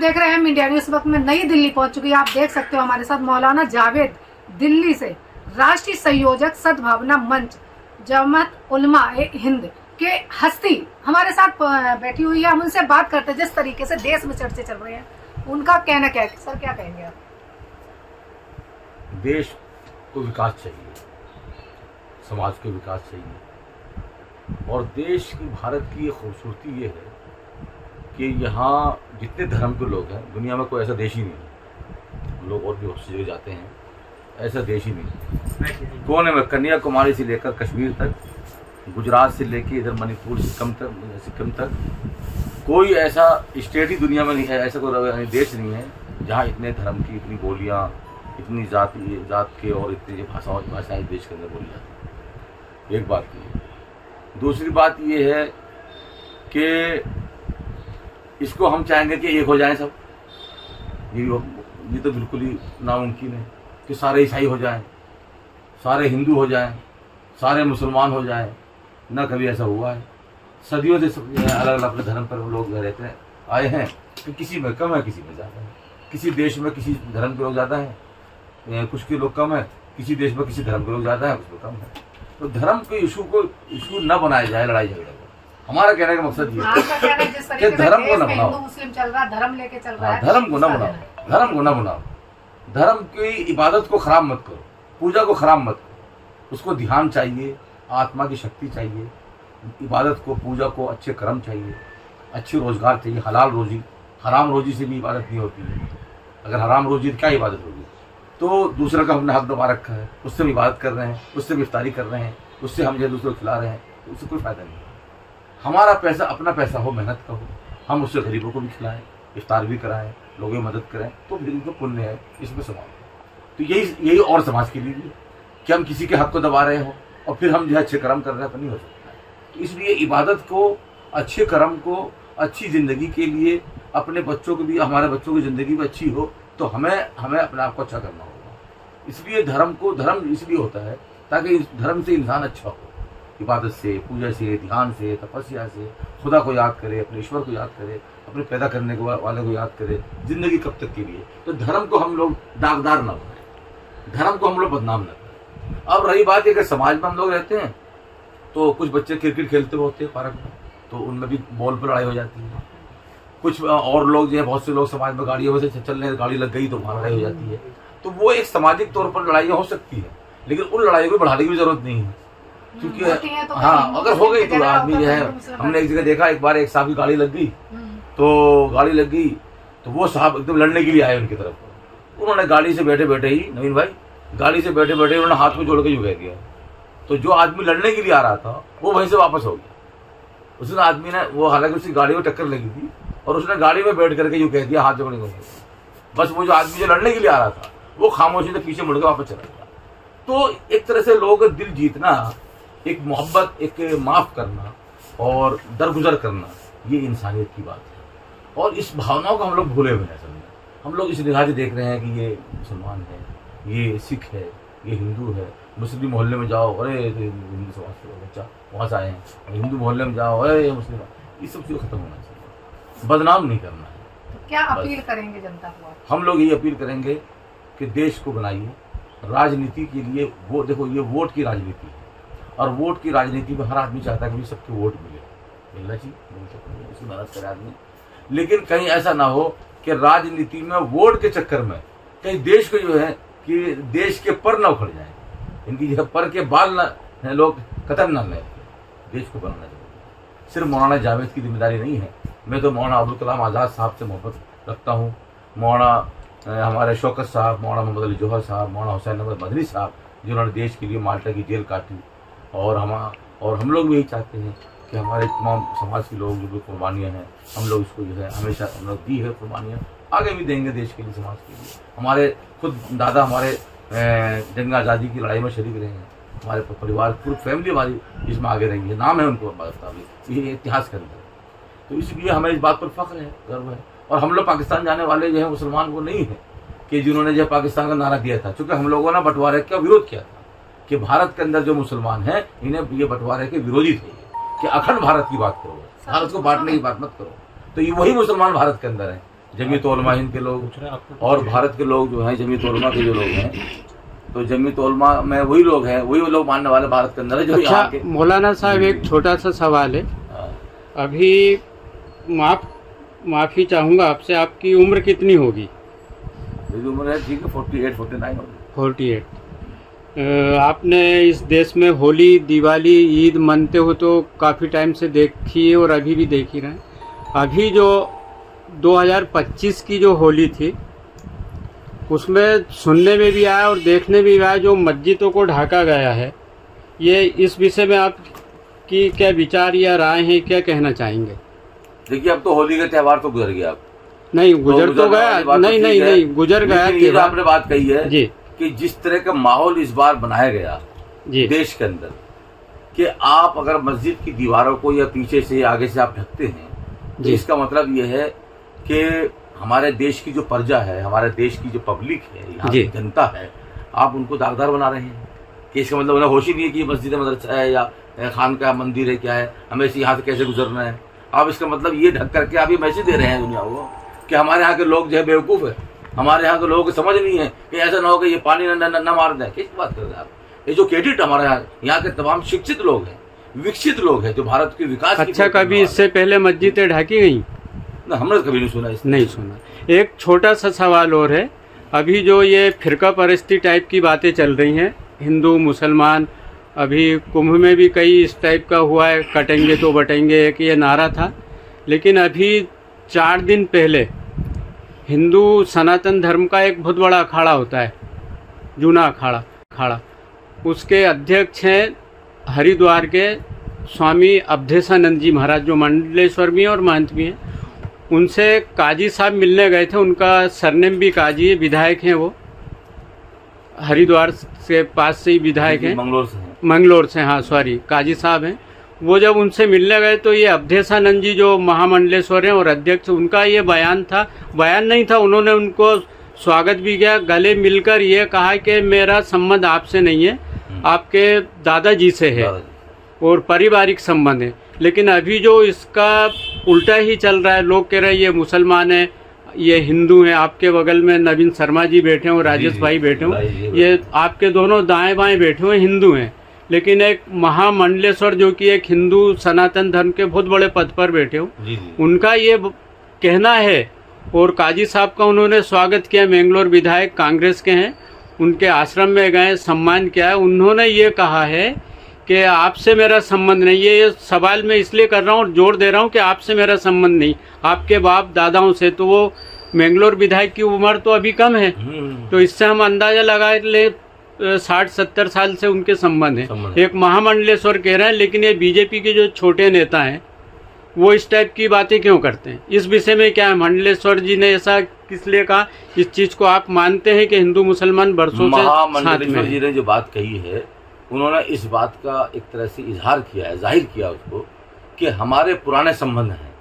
देख रहे हैं मीडिया न्यूज। वक्त में नई दिल्ली पहुंच चुकी है। आप देख सकते हो हमारे साथ मौलाना जावेद दिल्ली से राष्ट्रीय संयोजक सद्भावना मंच जमात उलमा ए हिंद के हस्ती हमारे साथ बैठी हुई है। हम उनसे बात करते हैं। जिस तरीके से देश में चर्चे चल रहे हैं उनका कहना क्या है। सर क्या कहेंगे आप? देश को विकास चाहिए, समाज को विकास चाहिए, और देश की भारत की खूबसूरती ये है कि यहाँ जितने धर्म के लोग हैं, दुनिया में कोई ऐसा देश ही नहीं है। हम लोग और भी बहुत सी जगह जाते हैं, ऐसा देश ही नहीं। कोने में कन्याकुमारी से लेकर कश्मीर तक, गुजरात से लेकर इधर मणिपुर सिक्किम तक कोई ऐसा स्टेट ही दुनिया में नहीं है, ऐसा कोई देश नहीं है जहाँ इतने धर्म की, इतनी बोलियाँ, इतनी जात के और इतनी भाषाएं देश के अंदर बोली जाती है। एक बात ये। दूसरी बात ये है कि इसको हम चाहेंगे कि एक हो जाएं सब। ये तो बिल्कुल ही नामुमकिन है कि सारे ईसाई हो जाएं, सारे हिंदू हो जाएं, सारे मुसलमान हो जाएं। ना कभी ऐसा हुआ है। सदियों से अलग अलग अपने धर्म पर लोग रहते हैं, आए हैं। तो किसी में कम है, किसी में ज़्यादा है। किसी देश में किसी धर्म के लोग ज़्यादा हैं, कुछ के लोग कम है। किसी देश में किसी धर्म के लोग ज़्यादा हैं, कुछ लोग कम है। तो धर्म के इशू न बनाया जाए लड़ाई झगड़े को। हमारा कहने का मकसद ये है कि धर्म को न बनाओ, मुस्लिम चल रहा, धर्म लेके चल रहा है, धर्म को न बनाओ, धर्म को न बनाओ। धर्म की इबादत को खराब मत करो, पूजा को खराब मत करो। उसको ध्यान चाहिए, आत्मा की शक्ति चाहिए, इबादत को, पूजा को अच्छे कर्म चाहिए, अच्छे रोजगार चाहिए, हलाल रोजी। हराम रोजी से भी इबादत नहीं होती है। अगर हराम रोजी तो क्या इबादत होगी? तो दूसरे का हमने हक दबा रखा है, उससे भी इबादत कर रहे हैं, उससे भी इफ्तारी कर रहे हैं, उससे हम जो दूसरे को खिला रहे हैं, तो उससे कोई फ़ायदा नहीं है। हमारा पैसा अपना पैसा हो, मेहनत का हो, हम उससे गरीबों को भी खिलाएं, इफ्तार भी कराएं, लोगों की मदद करें, तो बिल्कुल पुण्य है, इसमें समाज। तो यही और समाज के लिए भी कि हम किसी के हक को दबा रहे हो और फिर हम जो है अच्छे कर्म कर रहे हैं, तो नहीं हो सकता है। तो इसलिए इबादत को, अच्छे कर्म को, अच्छी ज़िंदगी के लिए, अपने बच्चों को भी, हमारे बच्चों की ज़िंदगी भी अच्छी हो, तो हमें अपने आप को अच्छा करना होगा। इसलिए धर्म इसलिए होता है ताकि इस धर्म से इंसान अच्छा हो, इबादत से, पूजा से, ध्यान से, तपस्या से खुदा को याद करे, अपने ईश्वर को याद करे, अपने पैदा करने वाले को याद करे, ज़िंदगी कब तक के लिए। तो धर्म को हम लोग दागदार ना बनाएं, धर्म को हम लोग बदनाम न करें। अब रही बात है कि समाज में हम लोग रहते हैं, तो कुछ बच्चे क्रिकेट खेलते होते हैं पार्क में, तो उनमें भी बॉल पर लड़ाई हो जाती है। कुछ और लोग जो है, बहुत से लोग समाज में गाड़ियों से चल रहे हैं, गाड़ी लग गई तो वहाँ लड़ाई हो जाती है। तो वो एक सामाजिक तौर पर लड़ाइयाँ हो सकती है, लेकिन उन लड़ाइयों को बढ़ाने की भी जरूरत नहीं है। क्योंकि तो हाँ, अगर हो गई तो आदमी जो है, हमने एक जगह देखा, एक बार एक साहब की गाड़ी लग गई, तो वो साहब एकदम लड़ने के लिए आए उनकी तरफ। उन्होंने गाड़ी से बैठे बैठे ही, नवीन भाई, गाड़ी से बैठे बैठे उन्होंने हाथ में जोड़ के यूँ कह दिया। तो जो आदमी लड़ने के लिए आ रहा था वो वहीं से वापस हो गया। उस आदमी ने, वो हालांकि उसकी गाड़ी में टक्कर लगी थी, और उसने गाड़ी में बैठ करके यूँ कह दिया, हाथ जोड़ने को। बस वो जो आदमी जो लड़ने के लिए आ रहा था वो खामोशी से पीछे मुड़ के वापस चला गया। तो एक तरह से लोगों का दिल जीतना, एक मोहब्बत, एक माफ़ करना और दरगुजर करना, ये इंसानियत की बात है। और इस भावनाओं को हम लोग भूले हुए हैं। असल में हम लोग इस लिहाज से देख रहे हैं कि ये मुसलमान है, ये सिख है, ये हिंदू है। मुस्लिम मोहल्ले में जाओ, अरे हिंदू समाज के बच्चा वहाँ से आए हैं, हिंदू मोहल्ले में जाओ, अरे ये मुस्लिम। ये सब चीज़ खत्म होना चाहिए, बदनाम नहीं करना है। तो क्या अपील करेंगे जनता को? हम लोग ये अपील करेंगे कि देश को बनाइए। राजनीति के लिए वो देखो, ये वोट की राजनीति है, और वोट की राजनीति में हर आदमी चाहता है कि सबको वोट मिलना चाहिए, उसकी मदद करे आदमी। लेकिन कहीं ऐसा ना हो कि राजनीति में वोट के चक्कर में कहीं देश को जो है कि देश के पर न उखड़ जाए, इनकी जो पर के बाल न लोग कतल न लें। देश को बनाना चाहिए। सिर्फ मौलाना जावेद की जिम्मेदारी नहीं है। मैं तो मौलाना अब्दुल कलाम आज़ाद साहब से मोहब्बत रखता हूँ, मौलाना हमारे शौकत साहब, मौलाना मोहम्मद अली जौहर साहब, मौलाना हुसैन अहमद मदनी साहब, जिन्होंने देश के लिए माल्टा की जेल काटी। और हम लोग भी यही चाहते हैं कि हमारे तमाम समाज के लोग जो भी कुर्बानियाँ हैं, हम लोग इसको जो है हमेशा हम लोग दी है कुर्बानियाँ, आगे भी देंगे देश के लिए, समाज के लिए। हमारे खुद दादा हमारे जंग आज़ादी की लड़ाई में शरीक रहे हैं, हमारे परिवार पूरी फैमिली हमारी इसमें आगे रही है, नाम है उनको, ये इतिहास के अंदर। तो इसलिए हमें इस बात पर फख्र है, गर्व है। और हम लोग पाकिस्तान जाने वाले जो है मुसलमान वो नहीं है कि जिन्होंने जो पाकिस्तान का नारा दिया था, चूँकि हम लोगों ने बंटवारे का विरोध किया था कि भारत के अंदर जो मुसलमान हैं इन्हें ये बंटवारे के विरोधी थे कि अखंड भारत की बात करो, भारत को बांटने की बात मत करो। तो ये वही मुसलमान भारत के अंदर हैं जमीयत उलमा हिंद के लोग और भारत के लोग जो हैं जमीयत उलमा के जो लोग हैं, तो जमीयत उलमा में वही लोग हैं, वही लोग मानने वाले भारत के अंदर है जो अच्छा यहाँ के। मौलाना साहब एक छोटा सा सवाल है, अभी माफ़ी चाहूँगा आपसे, आपकी उम्र कितनी होगी? मेरी उम्र है ठीक है 48-49 होगी। 48। आपने इस देश में होली, दिवाली, ईद मनते हो तो काफ़ी टाइम से देखी है और अभी भी देख ही रहे हैं। अभी जो 2025 की जो होली थी उसमें सुनने में भी आया और देखने भी आया जो मस्जिदों को ढाका गया है, ये इस विषय में आपकी क्या विचार या राय है, क्या कहना चाहेंगे? देखिए अब तो होली का त्यौहार तो गुजर गया। अब नहीं गुजर तो गया, नहीं गुजर गया। ये जो आपने बात कही है जी कि जिस तरह का माहौल इस बार बनाया गया जी देश के अंदर, कि आप अगर मस्जिद की दीवारों को या पीछे से या आगे से आप ढकते हैं तो जी। इसका मतलब ये है कि हमारे देश की जो प्रजा है, हमारे देश की जो पब्लिक है, यहाँ की जनता है, आप उनको दागदार बना रहे हैं। कि इसका मतलब उन्हें होश ही नहीं है कि ये मस्जिद मदरसा है या खान का मंदिर है, क्या है, हमें यहाँ से कैसे गुजरना है। आप इसका मतलब ये ढक करके आप ये मैसेज दे रहे हैं दुनिया को कि हमारे यहाँ के लोग जो है बेवकूफ़ है, हमारे यहाँ के लोगों को समझ नहीं है कि ऐसा ना हो कि ये पानी न मार दें। किस बात कर रहे हैं आप? एजुकेटेड हमारे यहाँ के तमाम शिक्षित लोग हैं, विकसित लोग हैं जो भारत के विकास। अच्छा कभी इससे पहले मस्जिदें ढकी गई? ना, हमने कभी नहीं सुना इसमें। नहीं सुना। एक छोटा सा सवाल और है, अभी जो ये फिरका परस्ती टाइप की बातें चल रही हैं, हिंदू मुसलमान, अभी कुंभ में भी कई इस टाइप का हुआ है, कटेंगे तो बटेंगे एक ये नारा था, लेकिन अभी 4 दिन पहले हिंदू सनातन धर्म का एक बहुत बड़ा अखाड़ा होता है, जूना अखाड़ा, उसके अध्यक्ष हैं हरिद्वार के स्वामी अवधेशानंद जी महाराज, जो मंडलेश्वर भी हैं और महंत भी हैं। उनसे काजी साहब मिलने गए थे, उनका सरनेम भी काजी है, विधायक हैं वो, हरिद्वार से पास से ही विधायक हैं, मंगलोर से हाँ सॉरी, काजी साहब हैं वो। जब उनसे मिलने गए तो ये अवधेशानंद जी जो महामंडलेश्वर हैं और अध्यक्ष, उनका ये बयान नहीं था, उन्होंने उनको स्वागत भी किया, गले मिलकर ये कहा कि मेरा संबंध आपसे नहीं है, आपके दादाजी से है और पारिवारिक संबंध है। लेकिन अभी जो इसका उल्टा ही चल रहा है, लोग कह रहे हैं ये मुसलमान है, ये हिंदू हैं, आपके बगल में नवीन शर्मा जी बैठे हैं और राजेश भाई बैठे हों, ये आपके दोनों दाएं बाएं बैठे हुए हिंदू हैं, लेकिन एक महामंडलेश्वर जो कि एक हिंदू सनातन धर्म के बहुत बड़े पद पर बैठे हो, उनका ये कहना है और काजी साहब का उन्होंने स्वागत किया, मैंगलोर विधायक कांग्रेस के हैं, उनके आश्रम में गए, सम्मान किया है। उन्होंने ये कहा है कि आपसे मेरा संबंध नहीं है। ये सवाल मैं इसलिए कर रहा हूँ और जोर दे रहा हूँ कि आपसे मेरा संबंध नहीं, आपके बाप दादाओं से। तो वो मैंगलोर विधायक की उम्र तो अभी कम है, तो इससे हम अंदाजा लगा ले 60-70 साल से उनके संबंध हैं। एक महामंडलेश्वर कह रहे हैं, लेकिन ये बीजेपी के जो छोटे नेता हैं वो इस टाइप की बातें क्यों करते हैं? इस विषय में क्या है? मंडलेश्वर जी ने ऐसा किस लिए कहा? इस चीज को आप मानते हैं कि हिंदू मुसलमान बरसों से महामंडलेश्वर जी ने जो बात कही है, उन्होंने इस बात का एक तरह से इजहार किया है, जाहिर किया उसको कि हमारे पुराने संबंध हैं,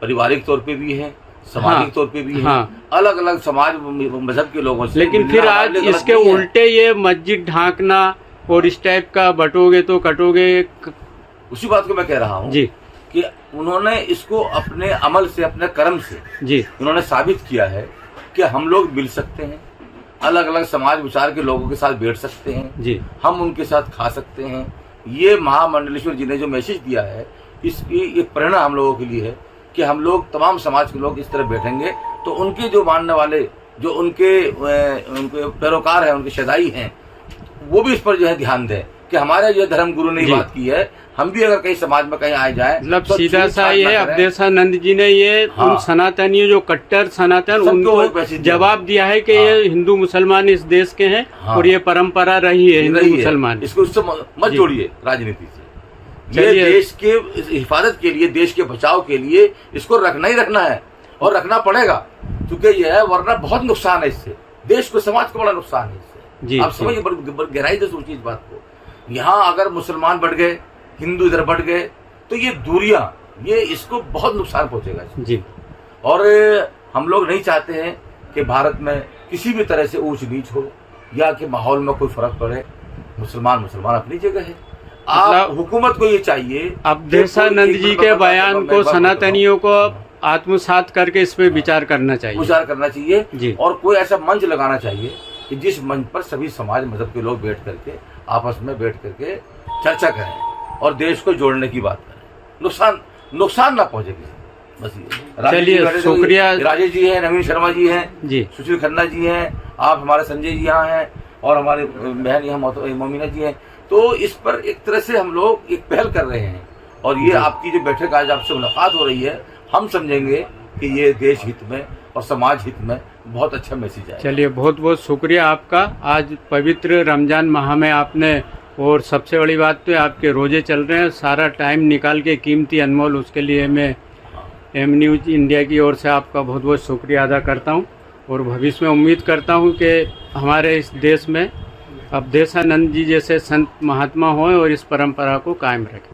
पारिवारिक तौर पे भी हैं, सामाजिक तौर पे भी हैं, अलग अलग समाज मजहब के लोगों से। लेकिन फिर आज इसके उल्टे ये मस्जिद ढांकना और इस टाइप का बटोगे तो कटोगे, उसी बात को मैं कह रहा हूँ जी कि उन्होंने इसको अपने अमल से, अपने कर्म से जी उन्होंने साबित किया है कि हम लोग मिल सकते हैं, अलग अलग समाज विचार के लोगों के साथ बैठ सकते हैं जी, हम उनके साथ खा सकते हैं। ये महामंडलेश्वर जी ने जो मैसेज दिया है, इसकी एक प्रेरणा हम लोगों के लिए है कि हम लोग तमाम समाज के लोग इस तरह बैठेंगे तो उनके जो मानने वाले, जो उनके पैरोकार हैं, उनके शदाई हैं, वो भी इस पर जो है ध्यान दें कि हमारे जो धर्म गुरु ने बात की है, हम भी अगर कहीं समाज में कहीं आए जाए, मतलब तो सीधा सा ये अवधेशानंद जी ने ये उन सनातनियों जो कट्टर सनातन, उनको जवाब दिया है कि ये हिंदू मुसलमान इस देश के हैं और ये परंपरा रही है हिंदू मुसलमान। इसको उससे मत जोड़िए राजनीति से। ये देश के हिफाजत के लिए, देश के बचाव के लिए इसको रखना ही रखना है और रखना पड़ेगा, क्योंकि ये है, वरना बहुत नुकसान है इससे, देश को, समाज को बड़ा नुकसान है इससे। आप समझिए, गहराई से सोचिए इस बात को। यहाँ अगर मुसलमान बढ़ गए, हिंदू इधर बढ़ गए, तो ये दूरियां, ये इसको बहुत नुकसान पहुंचेगा जी। और हम लोग नहीं चाहते हैं कि भारत में किसी भी तरह से ऊंच नीच हो या कि माहौल में कोई फर्क पड़े। मुसलमान अपनी जगह है। आप हुकूमत को ये चाहिए, अवधेशानंद जी के बयान को, सनातनियों को आत्मसात करके इस पे विचार करना चाहिए। विचार करना चाहिए जी। और कोई ऐसा मंच लगाना चाहिए कि जिस मंच पर सभी समाज मजहब के लोग बैठ करके आपस में बैठ करके चर्चा करें और देश को जोड़ने की बात करें, नुकसान ना पहुंचे किसी। बस ये चलिए, शुक्रिया। राजेश जी हैं, नवीन शर्मा जी हैं जी, सुशील खन्ना जी हैं, आप हमारे संजय जी यहाँ हैं और हमारे बहन यहाँ मोमिना जी हैं। तो इस पर एक तरह से हम लोग एक पहल कर रहे हैं और ये आपकी जो बैठक आज आपसे मुलाकात हो रही है, हम समझेंगे कि ये देश हित में और समाज हित में बहुत अच्छा मैसेज है। चलिए, बहुत बहुत शुक्रिया आपका। आज पवित्र रमजान माह में आपने, और सबसे बड़ी बात तो आपके रोजे चल रहे हैं, सारा टाइम निकाल के कीमती अनमोल, उसके लिए मैं एम न्यूज़ इंडिया की ओर से आपका बहुत बहुत शुक्रिया अदा करता हूं और भविष्य में उम्मीद करता हूं कि हमारे इस देश में अवधेशानंद जी जैसे संत महात्मा हों और इस परंपरा को कायम रखें।